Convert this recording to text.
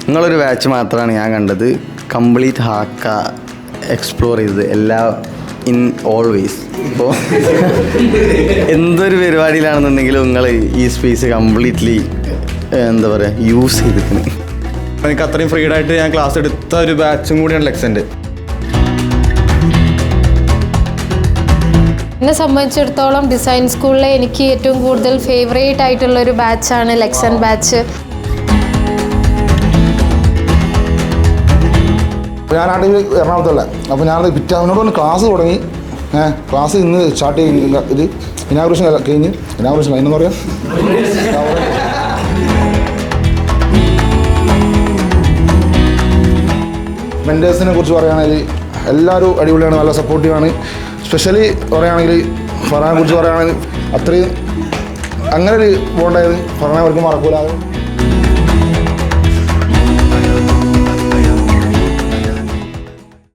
നിങ്ങളൊരു ബാച്ച് മാത്രമാണ് ഞാൻ കണ്ടത് കംപ്ലീറ്റ് ഹാക്ക എക്സ്പ്ലോർ ചെയ്തത് എല്ലാ ഇൻ ഓൾവേസ്. ഇപ്പോൾ എന്തൊരു പരിപാടിയിലാണെന്നുണ്ടെങ്കിലും നിങ്ങൾ ഈ സ്പേസ് കംപ്ലീറ്റ്ലി എന്താ പറയുക യൂസ് ചെയ്തിട്ടുണ്ട്. എനിക്ക് അത്രയും ഫ്രീഡായിട്ട് ഞാൻ ക്ലാസ് എടുത്ത ഒരു ബാച്ചും കൂടിയാണ് ലെക്സൻ്റെ. എന്നെ സംബന്ധിച്ചിടത്തോളം ഡിസൈൻ സ്കൂളിലെ എനിക്ക് ഏറ്റവും കൂടുതൽ ഫേവറേറ്റ് ആയിട്ടുള്ളൊരു ബാച്ചാണ് ലെക്സൺ ബാച്ച്. ഞാനാണെങ്കിൽ എറണാകുളത്തല്ല, അപ്പോൾ ഞാനത് അവനോട് വന്ന് ക്ലാസ് തുടങ്ങി. ക്ലാസ് ഇന്ന് സ്റ്റാർട്ട് ചെയ്യുന്നില്ല. ഇത് ഇനാഗുറേഷൻ കഴിഞ്ഞ് ഇനാഗുറേഷൻ അതിനെന്ന് പറയാം. മെൻറ്റേഴ്സിനെ കുറിച്ച് പറയുകയാണെങ്കിൽ എല്ലാവരും അടിപൊളിയാണ്, നല്ല സപ്പോർട്ടീവാണ്. സ്പെഷ്യലി പറയുകയാണെങ്കിൽ ഫർഹാനെ കുറിച്ച് പറയുകയാണെങ്കിൽ അത്രയും അങ്ങനെ ഒരു ബോണ്ടായത് ഫർഹാനെ അവർക്ക് മറക്കൂല.